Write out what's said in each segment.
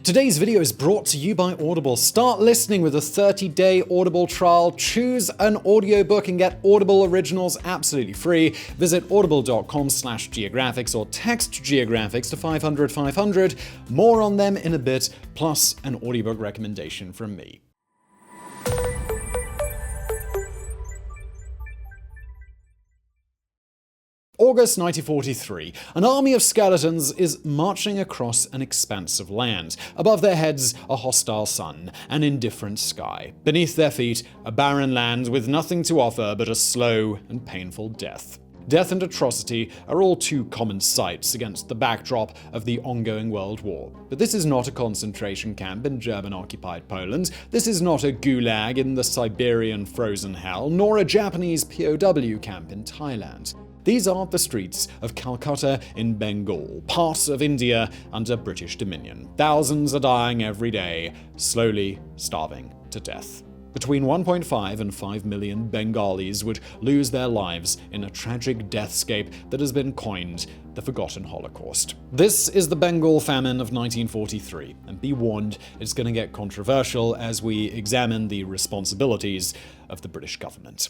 Today's video is brought to you by Audible. Start listening with a 30-day Audible trial. Choose an audiobook and get Audible originals absolutely free. Visit audible.com/geographics or text geographics to 500 500. More on them in a bit, plus an audiobook recommendation from me. August 1943. An army of skeletons is marching across an expanse of land. Above their heads, a hostile sun, an indifferent sky. Beneath their feet, a barren land with nothing to offer but a slow and painful death. Death and atrocity are all too common sights against the backdrop of the ongoing World War. But this is not a concentration camp in German-occupied Poland. This is not a gulag in the Siberian frozen hell, nor a Japanese POW camp in Thailand. These are the streets of Calcutta in Bengal, part of India under British dominion. Thousands are dying every day, slowly starving to death. Between 1.5 and 5 million Bengalis would lose their lives in a tragic deathscape that has been coined the Forgotten Holocaust. This is the Bengal famine of 1943, and be warned, it's going to get controversial as we examine the responsibilities of the British government.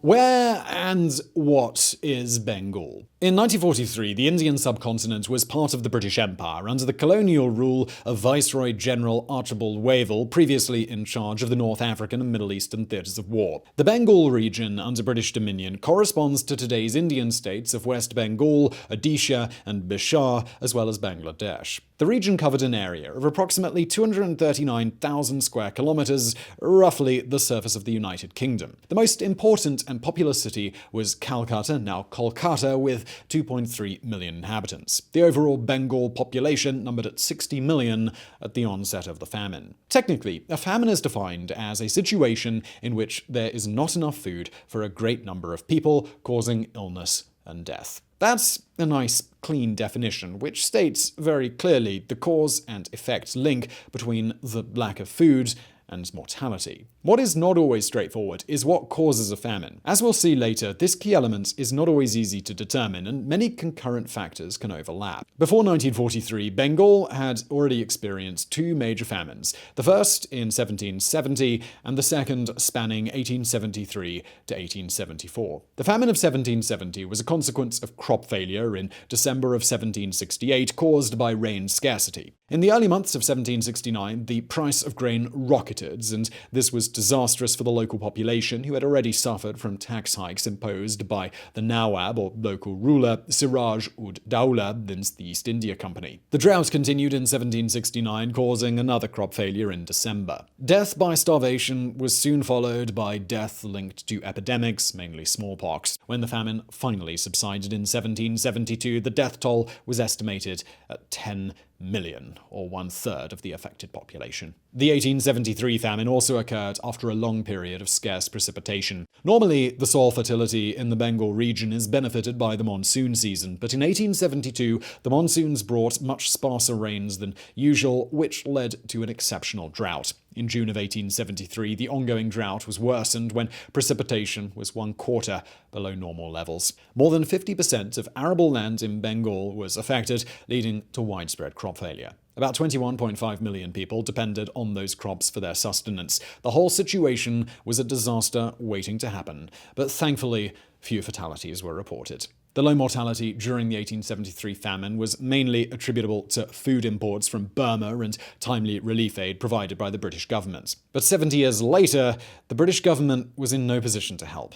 Where and what is Bengal? In 1943, the Indian subcontinent was part of the British Empire under the colonial rule of Viceroy General Archibald Wavell, previously in charge of the North African and Middle Eastern theatres of war. The Bengal region under British dominion corresponds to today's Indian states of West Bengal, Odisha, and Bihar, as well as Bangladesh. The region covered an area of approximately 239,000 square kilometers, roughly the surface of the United Kingdom. The most important and populous city was Calcutta, now Kolkata, with 2.3 million inhabitants. The overall Bengal population numbered at 60 million at the onset of the famine. Technically, a famine is defined as a situation in which there is not enough food for a great number of people, causing illness and death. That's a nice, clean definition, which states very clearly the cause and effect link between the lack of food and mortality. What is not always straightforward is what causes a famine. As we'll see later, this key element is not always easy to determine, and many concurrent factors can overlap. Before 1943, Bengal had already experienced two major famines, the first in 1770 and the second spanning 1873 to 1874. The famine of 1770 was a consequence of crop failure in December of 1768 caused by rain scarcity. In the early months of 1769, the price of grain rocketed, and this was disastrous for the local population, who had already suffered from tax hikes imposed by the Nawab, or local ruler, Siraj-ud-Dowlah, in the East India Company. The drought continued in 1769, causing another crop failure in December. Death by starvation was soon followed by death linked to epidemics, mainly smallpox. When the famine finally subsided in 1772, the death toll was estimated at 10 million, or 1/3 of the affected population. The 1873 famine also occurred after a long period of scarce precipitation. Normally, the soil fertility in the Bengal region is benefited by the monsoon season, but in 1872, the monsoons brought much sparser rains than usual, which led to an exceptional drought. In June of 1873, the ongoing drought was worsened when precipitation was 1/4 below normal levels. More than 50% of arable land in Bengal was affected, leading to widespread crop failure. About 21.5 million people depended on those crops for their sustenance. The whole situation was a disaster waiting to happen, but thankfully, few fatalities were reported. The low mortality during the 1873 famine was mainly attributable to food imports from Burma and timely relief aid provided by the British government. But 70 years later, the British government was in no position to help.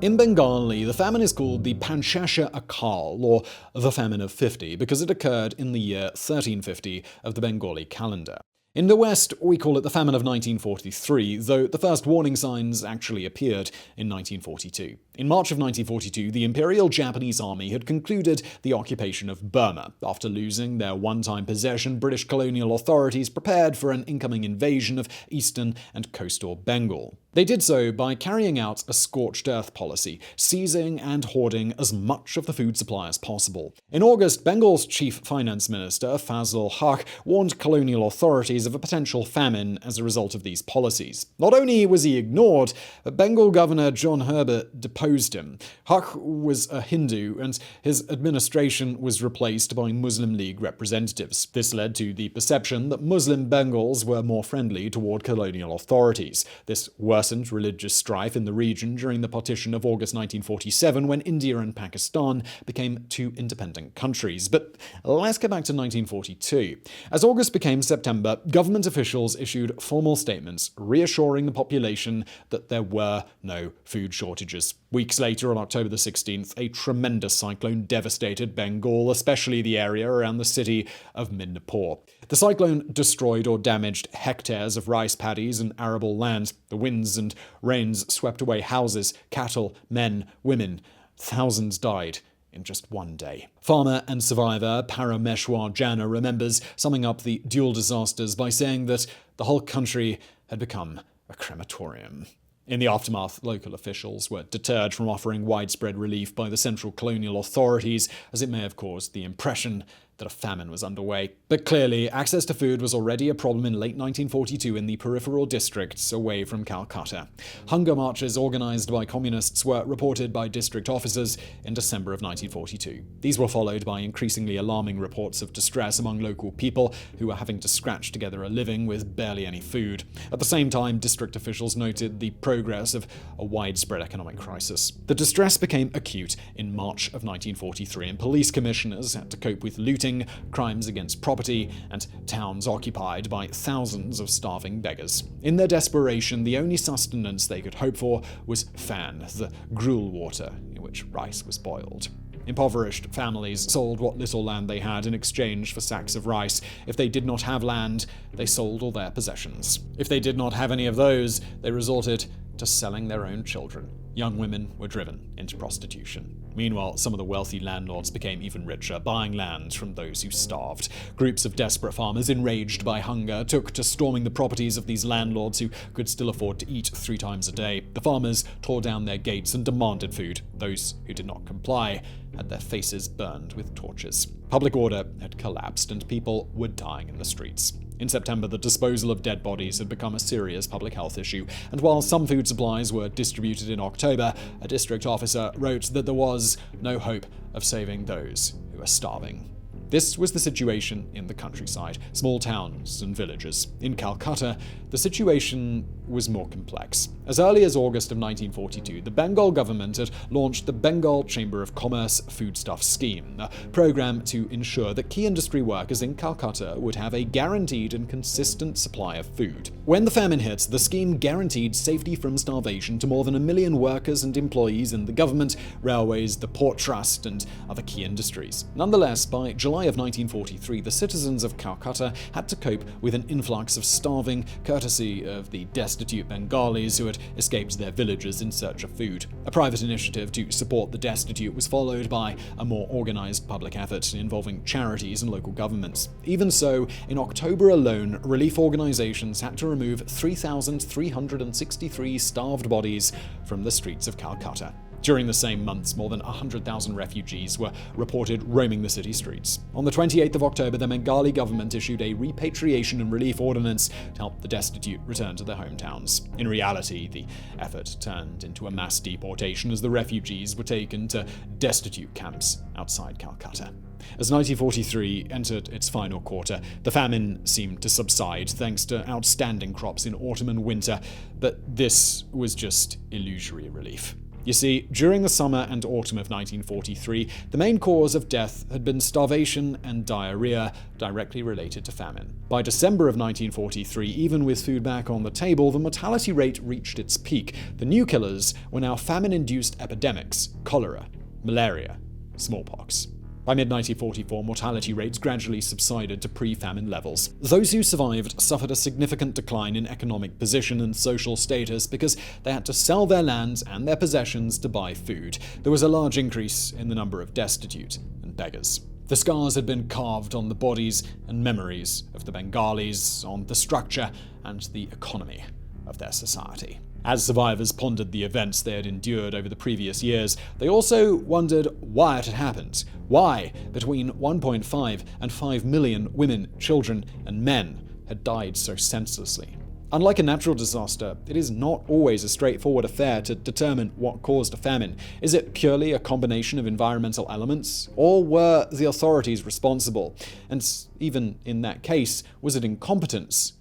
In Bengali, the famine is called the Panchasha Akal, or the Famine of 50, because it occurred in the year 1350 of the Bengali calendar. In the West, we call it the Famine of 1943, though the first warning signs actually appeared in 1942. In March of 1942, the Imperial Japanese Army had concluded the occupation of Burma. After losing their one-time possession, British colonial authorities prepared for an incoming invasion of eastern and coastal Bengal. They did so by carrying out a scorched earth policy, seizing and hoarding as much of the food supply as possible. In August, Bengal's chief finance minister, Fazl Haq, warned colonial authorities of a potential famine as a result of these policies. Not only was he ignored, but Bengal Governor John Herbert deposed him. Haq was a Hindu, and his administration was replaced by Muslim League representatives. This led to the perception that Muslim Bengals were more friendly toward colonial authorities. This worsened religious strife in the region during the partition of August 1947, when India and Pakistan became two independent countries. But let's get back to 1942. As August became September, government officials issued formal statements reassuring the population that there were no food shortages. Weeks later, on October the 16th, a tremendous cyclone devastated Bengal, especially the area around the city of Midnapore. The cyclone destroyed or damaged hectares of rice paddies and arable land. The winds and rains swept away houses, cattle, men, women. Thousands died in just one day. Farmer and survivor Parameshwar Jana remembers summing up the dual disasters by saying that the whole country had become a crematorium. In the aftermath, local officials were deterred from offering widespread relief by the central colonial authorities, as it may have caused the impression that a famine was underway. But clearly, access to food was already a problem in late 1942 in the peripheral districts away from Calcutta. Hunger marches organized by communists were reported by district officers in December of 1942. These were followed by increasingly alarming reports of distress among local people who were having to scratch together a living with barely any food. At the same time, district officials noted the progress of a widespread economic crisis. The distress became acute in March of 1943, and police commissioners had to cope with looting, crimes against property, and towns occupied by thousands of starving beggars. In their desperation, the only sustenance they could hope for was fan, the gruel water in which rice was boiled. Impoverished families sold what little land they had in exchange for sacks of rice. If they did not have land, they sold all their possessions. If they did not have any of those, they resorted to selling their own children. Young women were driven into prostitution. Meanwhile, some of the wealthy landlords became even richer, buying land from those who starved. Groups of desperate farmers, enraged by hunger, took to storming the properties of these landlords who could still afford to eat 3 times a day. The farmers tore down their gates and demanded food. Those who did not comply had their faces burned with torches. Public order had collapsed, and people were dying in the streets. In September, the disposal of dead bodies had become a serious public health issue, and while some food supplies were distributed in October, a district officer wrote that there was no hope of saving those who were starving. This was the situation in the countryside, small towns and villages. In Calcutta, the situation was more complex. As early as August of 1942, the Bengal government had launched the Bengal Chamber of Commerce Foodstuff Scheme, a program to ensure that key industry workers in Calcutta would have a guaranteed and consistent supply of food. When the famine hit, the scheme guaranteed safety from starvation to more than 1 million workers and employees in the government, railways, the port trust, and other key industries. Nonetheless, by July of 1943, the citizens of Calcutta had to cope with an influx of starving, courtesy of the destitute Bengalis who had escaped their villages in search of food. A private initiative to support the destitute was followed by a more organized public effort involving charities and local governments. Even so, in October alone, relief organizations had to remove 3,363 starved bodies from the streets of Calcutta. During the same months, more than 100,000 refugees were reported roaming the city streets. On the 28th of October, the Bengali government issued a repatriation and relief ordinance to help the destitute return to their hometowns. In reality, the effort turned into a mass deportation as the refugees were taken to destitute camps outside Calcutta. As 1943 entered its final quarter, the famine seemed to subside thanks to outstanding crops in autumn and winter, but this was just illusory relief. You see, during the summer and autumn of 1943, the main cause of death had been starvation and diarrhea, directly related to famine. By December of 1943, even with food back on the table, the mortality rate reached its peak. The new killers were now famine-induced epidemics: cholera, malaria, smallpox. By mid-1944, mortality rates gradually subsided to pre-famine levels. Those who survived suffered a significant decline in economic position and social status because they had to sell their lands and their possessions to buy food. There was a large increase in the number of destitute and beggars. The scars had been carved on the bodies and memories of the Bengalis, on the structure and the economy of their society. As survivors pondered the events they had endured over the previous years, they also wondered why it had happened. Why, between 1.5 and 5 million women, children, and men had died so senselessly. Unlike a natural disaster, it is not always a straightforward affair to determine what caused a famine. Is it purely a combination of environmental elements? Or were the authorities responsible? And even in that case, was it incompetence?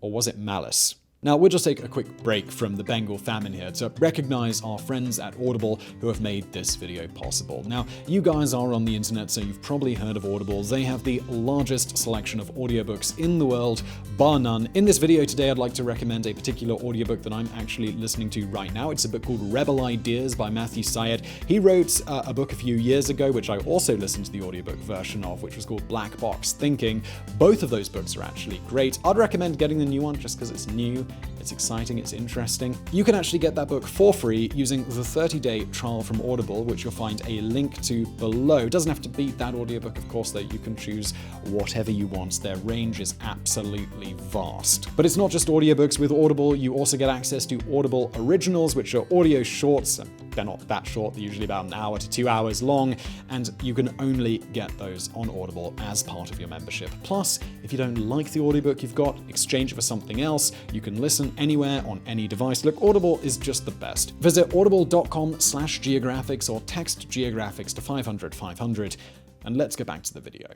Or was it malice? Now, we'll just take a quick break from the Bengal famine here to recognize our friends at Audible who have made this video possible. Now, you guys are on the internet, so you've probably heard of Audible. They have the largest selection of audiobooks in the world, bar none. In this video today, I'd like to recommend a particular audiobook that I'm actually listening to right now. It's a book called Rebel Ideas by Matthew Syed. He wrote a book a few years ago, which I also listened to the audiobook version of, which was called Black Box Thinking. Both of those books are actually great. I'd recommend getting the new one just because it's new. It's exciting, it's interesting. You can actually get that book for free using the 30-day trial from Audible, which you'll find a link to below. It doesn't have to beat that audiobook, of course, though. You can choose whatever you want. Their range is absolutely vast. But it's not just audiobooks with Audible. You also get access to Audible Originals, which are audio shorts. They're not that short. They're usually about an hour to 2 hours long, and you can only get those on Audible as part of your membership. Plus, if you don't like the audiobook you've got, exchange it for something else. You can listen anywhere on any device. Look, Audible is just the best. Visit audible.com/geographics or text geographics to 500 500, and let's get back to the video.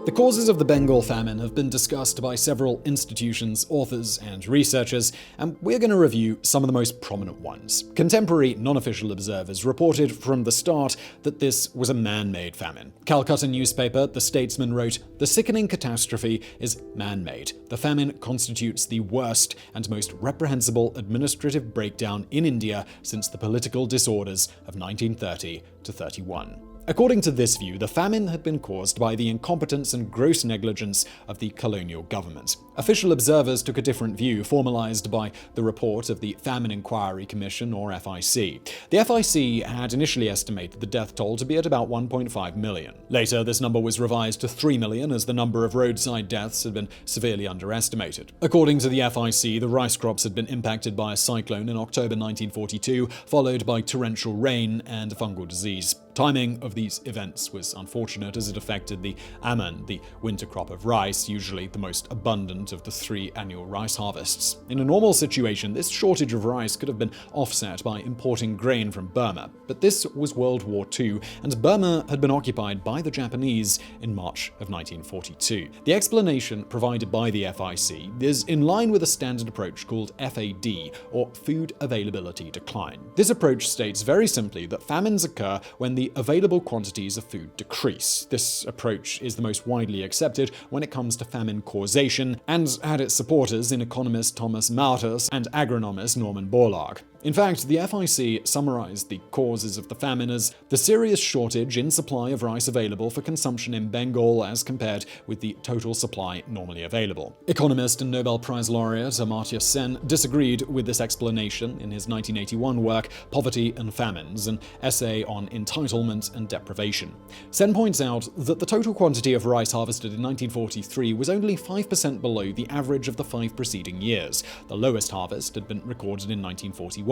The causes of the Bengal famine have been discussed by several institutions, authors, and researchers, and we're going to review some of the most prominent ones. Contemporary non-official observers reported from the start that this was a man-made famine. Calcutta newspaper The Statesman wrote, "The sickening catastrophe is man-made. The famine constitutes the worst and most reprehensible administrative breakdown in India since the political disorders of 1930 to 31. According to this view, the famine had been caused by the incompetence and gross negligence of the colonial government. Official observers took a different view, formalized by the report of the Famine Inquiry Commission, or FIC. The FIC had initially estimated the death toll to be at about 1.5 million. Later, this number was revised to 3 million as the number of roadside deaths had been severely underestimated. According to the FIC, the rice crops had been impacted by a cyclone in October 1942, followed by torrential rain and fungal disease. Timing of these events was unfortunate as it affected the aman, the winter crop of rice, usually the most abundant of the 3 annual rice harvests. In a normal situation, this shortage of rice could have been offset by importing grain from Burma, but this was World War II, and Burma had been occupied by the Japanese in March of 1942. The explanation provided by the FIC is in line with a standard approach called FAD, or Food Availability Decline. This approach states very simply that famines occur when the available quantities of food decrease. This approach is the most widely accepted when it comes to famine causation, and had its supporters in economist Thomas Malthus and agronomist Norman Borlaug. In fact, the FIC summarized the causes of the famine as the serious shortage in supply of rice available for consumption in Bengal as compared with the total supply normally available. Economist and Nobel Prize laureate Amartya Sen disagreed with this explanation in his 1981 work Poverty and Famines, an essay on entitlement and deprivation. Sen points out that the total quantity of rice harvested in 1943 was only 5% below the average of the 5 preceding years. The lowest harvest had been recorded in 1941.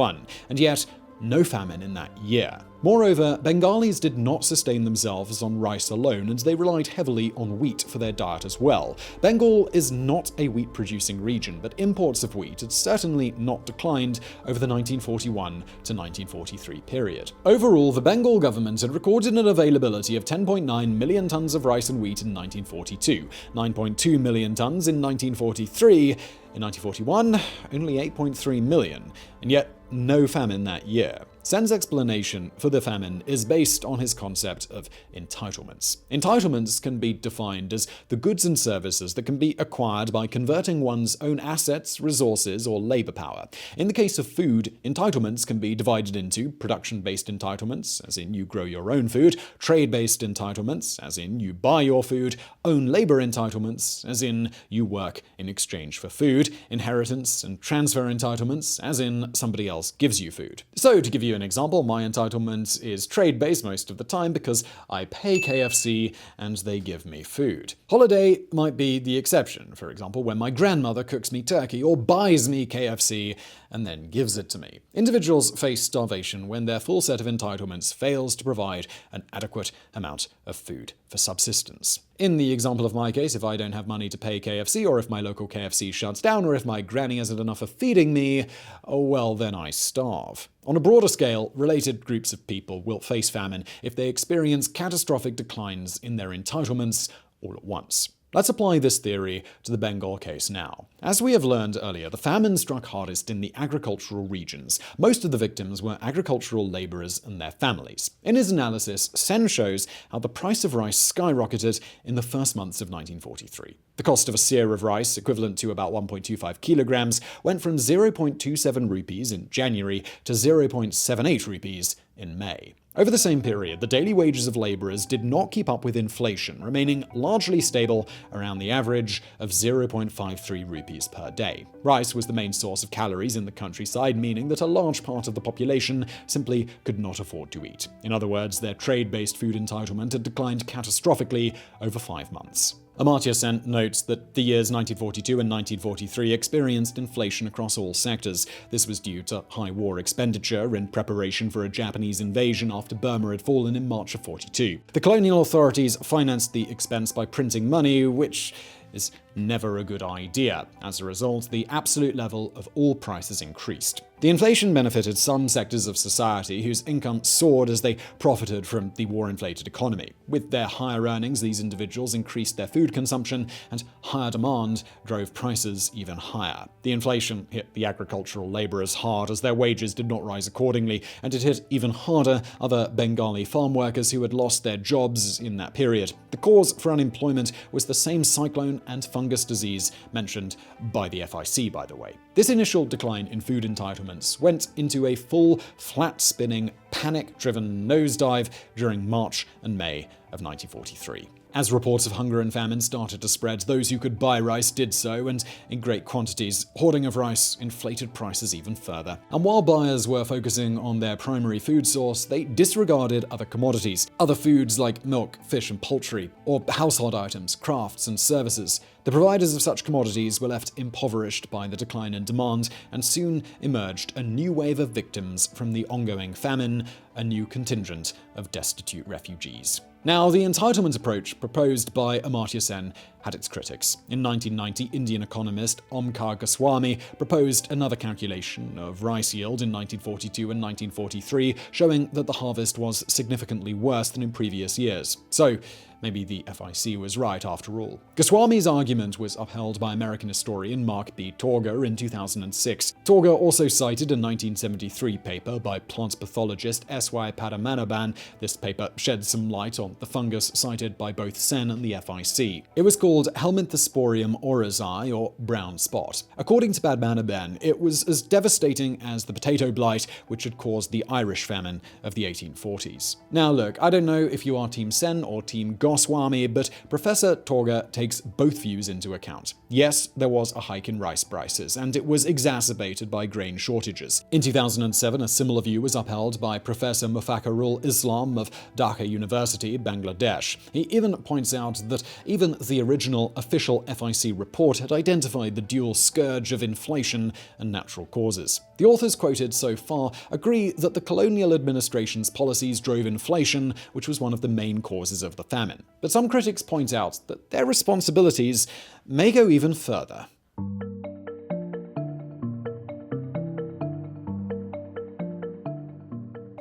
And yet, no famine in that year. Moreover, Bengalis did not sustain themselves on rice alone, and they relied heavily on wheat for their diet as well. Bengal is not a wheat-producing region, but imports of wheat had certainly not declined over the 1941 to 1943 period. Overall, the Bengal government had recorded an availability of 10.9 million tons of rice and wheat in 1942, 9.2 million tons in 1943, in 1941, only 8.3 million, and yet no famine that year. Sen's explanation for the famine is based on his concept of entitlements. Entitlements can be defined as the goods and services that can be acquired by converting one's own assets, resources, or labor power. In the case of food, entitlements can be divided into production-based entitlements, as in you grow your own food, trade-based entitlements, as in you buy your food, own labor entitlements, as in you work in exchange for food, inheritance and transfer entitlements, as in somebody else gives you food. So, to give you you an example, my entitlement is trade-based most of the time because I pay KFC and they give me food. Holiday might be the exception, for example, when my grandmother cooks me turkey or buys me KFC and then gives it to me. Individuals face starvation when their full set of entitlements fails to provide an adequate amount of food for subsistence. In the example of my case, if I don't have money to pay KFC, or if my local KFC shuts down, or if my granny hasn't enough for feeding me, oh well, then I starve. On a broader scale, related groups of people will face famine if they experience catastrophic declines in their entitlements all at once. Let's apply this theory to the Bengal case now. As we have learned earlier, the famine struck hardest in the agricultural regions. Most of the victims were agricultural laborers and their families. In his analysis, Sen shows how the price of rice skyrocketed in the first months of 1943. The cost of a seer of rice, equivalent to about 1.25 kilograms, went from 0.27 rupees in January to 0.78 rupees in May. Over the same period, the daily wages of laborers did not keep up with inflation, remaining largely stable around the average of 0.53 rupees per day. Rice was the main source of calories in the countryside, meaning that a large part of the population simply could not afford to eat. In other words, their trade-based food entitlement had declined catastrophically over 5 months. Amartya Sen notes that the years 1942 and 1943 experienced inflation across all sectors. This was due to high war expenditure in preparation for a Japanese invasion after Burma had fallen in March of 42. The colonial authorities financed the expense by printing money, which is never a good idea. As a result, the absolute level of all prices increased. The inflation benefited some sectors of society whose income soared as they profited from the war-inflated economy. With their higher earnings, these individuals increased their food consumption, and higher demand drove prices even higher. The inflation hit the agricultural laborers hard as their wages did not rise accordingly, and it hit even harder other Bengali farm workers who had lost their jobs in that period. The cause for unemployment was the same cyclone and fungus disease mentioned by the FIC, by the way. This initial decline in food entitlements went into a full, flat-spinning, panic-driven nosedive during March and May of 1943. As reports of hunger and famine started to spread, those who could buy rice did so, and in great quantities. Hoarding of rice inflated prices even further. And while buyers were focusing on their primary food source, they disregarded other commodities, other foods like milk, fish, and poultry, or household items, crafts, and services. The providers of such commodities were left impoverished by the decline in demand, and soon emerged a new wave of victims from the ongoing famine, a new contingent of destitute refugees. Now, the entitlement approach proposed by Amartya Sen had its critics. In 1990, Indian economist Omkar Goswami proposed another calculation of rice yield in 1942 and 1943, showing that the harvest was significantly worse than in previous years. So, maybe the FIC was right after all. Goswami's argument was upheld by American historian Mark B. Tauger in 2006. Tauger also cited a 1973 paper by plant pathologist S.Y. Padmanabhan. This paper shed some light on the fungus cited by both Sen and the FIC. It was called Helminthosporium oryzae, or brown spot. According to Padmanabhan, it was as devastating as the potato blight which had caused the Irish famine of the 1840s. Now look, I don't know if you are Team Sen or Team Goswami, but Professor Tauger takes both views into account. Yes, there was a hike in rice prices, and it was exacerbated by grain shortages. In 2007, a similar view was upheld by Professor Mufakharul Islam of Dhaka University, Bangladesh. He even points out that even the original official FIC report had identified the dual scourge of inflation and natural causes. The authors quoted so far agree that the colonial administration's policies drove inflation, which was one of the main causes of the famine. But some critics point out that their responsibilities may go even further.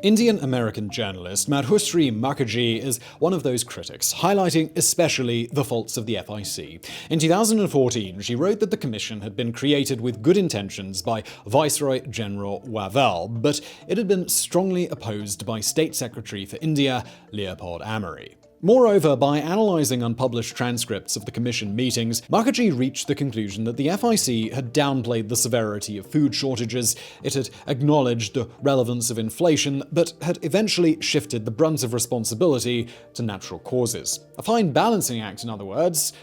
Indian-American journalist Madhusree Mukerjee is one of those critics, highlighting especially the faults of the FIC. In 2014, she wrote that the commission had been created with good intentions by Viceroy General Wavell, but it had been strongly opposed by State Secretary for India, Leopold Amery. Moreover, by analyzing unpublished transcripts of the commission meetings, Mukerjee reached the conclusion that the FIC had downplayed the severity of food shortages, it had acknowledged the relevance of inflation, but had eventually shifted the brunt of responsibility to natural causes. A fine balancing act, in other words.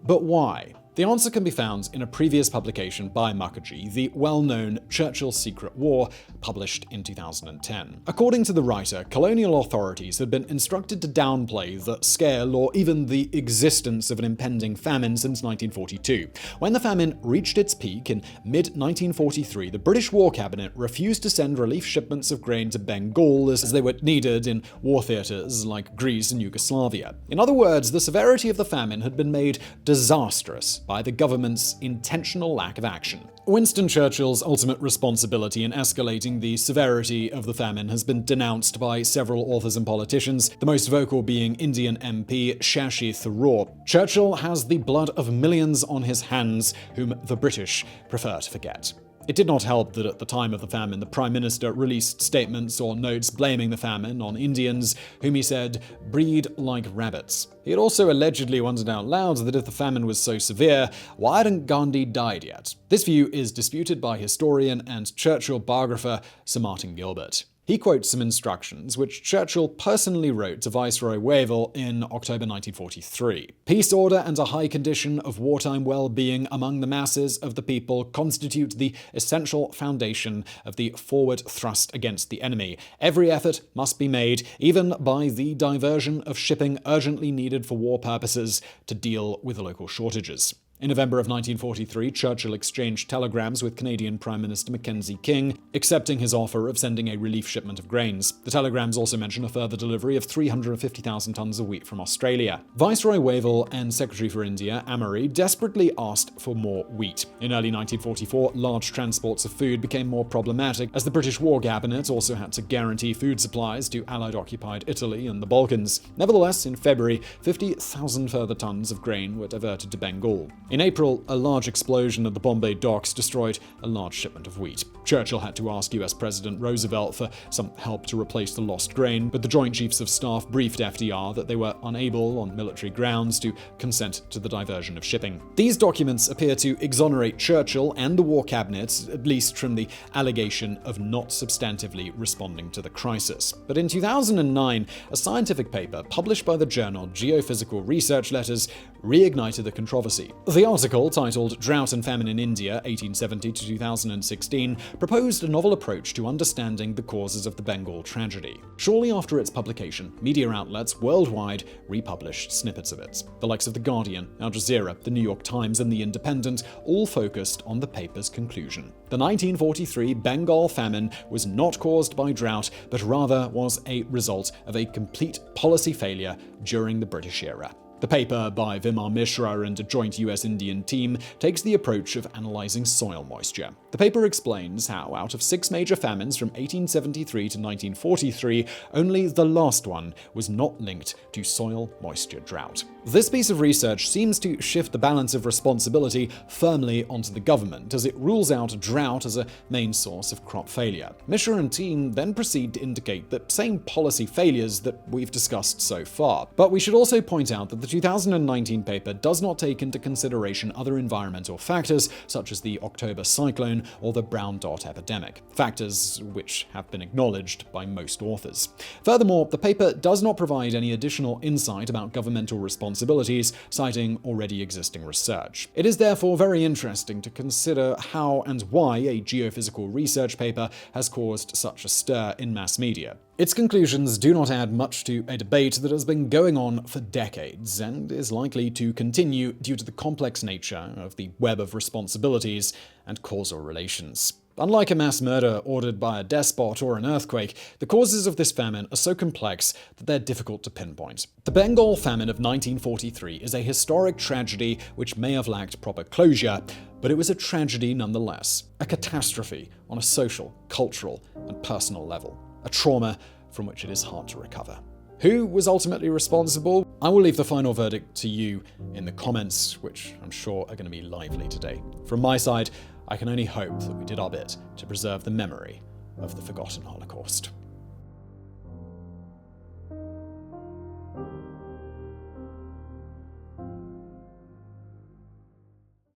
But why? The answer can be found in a previous publication by Mukerjee, the well-known Churchill's Secret War, published in 2010. According to the writer, colonial authorities had been instructed to downplay the scale or even the existence of an impending famine since 1942. When the famine reached its peak in mid-1943, the British War Cabinet refused to send relief shipments of grain to Bengal as they were needed in war theaters like Greece and Yugoslavia. In other words, the severity of the famine had been made disastrous by the government's intentional lack of action. Winston Churchill's ultimate responsibility in escalating the severity of the famine has been denounced by several authors and politicians, the most vocal being Indian MP Shashi Tharoor. Churchill has the blood of millions on his hands, whom the British prefer to forget. It did not help that at the time of the famine, the Prime Minister released statements or notes blaming the famine on Indians, whom he said breed like rabbits. He had also allegedly wondered out loud that if the famine was so severe, why hadn't Gandhi died yet? This view is disputed by historian and Churchill biographer Sir Martin Gilbert. He quotes some instructions which Churchill personally wrote to Viceroy Wavell in October 1943. Peace, order, and a high condition of wartime well-being among the masses of the people constitute the essential foundation of the forward thrust against the enemy. Every effort must be made, even by the diversion of shipping urgently needed for war purposes, to deal with local shortages. In November of 1943, Churchill exchanged telegrams with Canadian Prime Minister Mackenzie King, accepting his offer of sending a relief shipment of grains. The telegrams also mention a further delivery of 350,000 tons of wheat from Australia. Viceroy Wavell and Secretary for India, Amartya, desperately asked for more wheat. In early 1944, large transports of food became more problematic, as the British War Cabinet also had to guarantee food supplies to Allied-occupied Italy and the Balkans. Nevertheless, in February, 50,000 further tons of grain were diverted to Bengal. In April, a large explosion at the Bombay docks destroyed a large shipment of wheat. Churchill had to ask US President Roosevelt for some help to replace the lost grain, but the Joint Chiefs of Staff briefed FDR that they were unable, on military grounds, to consent to the diversion of shipping. These documents appear to exonerate Churchill and the War Cabinet, at least from the allegation of not substantively responding to the crisis. But in 2009, a scientific paper published by the journal Geophysical Research Letters reignited the controversy. The article, titled Drought and Famine in India, 1870 to 2016, proposed a novel approach to understanding the causes of the Bengal tragedy. Shortly after its publication, media outlets worldwide republished snippets of it. The likes of The Guardian, Al Jazeera, The New York Times, and The Independent all focused on the paper's conclusion. The 1943 Bengal famine was not caused by drought, but rather was a result of a complete policy failure during the British era. The paper, by Vimar Mishra and a joint US-Indian team, takes the approach of analyzing soil moisture. The paper explains how, out of 6 major famines from 1873 to 1943, only the last one was not linked to soil moisture drought. This piece of research seems to shift the balance of responsibility firmly onto the government, as it rules out drought as a main source of crop failure. Mishra and team then proceed to indicate the same policy failures that we've discussed so far. But we should also point out that the 2019 paper does not take into consideration other environmental factors, such as the October cyclone or the brown dot epidemic, factors which have been acknowledged by most authors. Furthermore, the paper does not provide any additional insight about governmental responsibilities, citing already existing research. It is therefore very interesting to consider how and why a geophysical research paper has caused such a stir in mass media. Its conclusions do not add much to a debate that has been going on for decades and is likely to continue due to the complex nature of the web of responsibilities and causal relations. Unlike a mass murder ordered by a despot or an earthquake, the causes of this famine are so complex that they're difficult to pinpoint. The Bengal famine of 1943 is a historic tragedy which may have lacked proper closure, but it was a tragedy nonetheless. A catastrophe on a social, cultural, and personal level. A trauma from which it is hard to recover. Who was ultimately responsible? I will leave the final verdict to you in the comments, which I'm sure are going to be lively today. From my side, I can only hope that we did our bit to preserve the memory of the Forgotten Holocaust.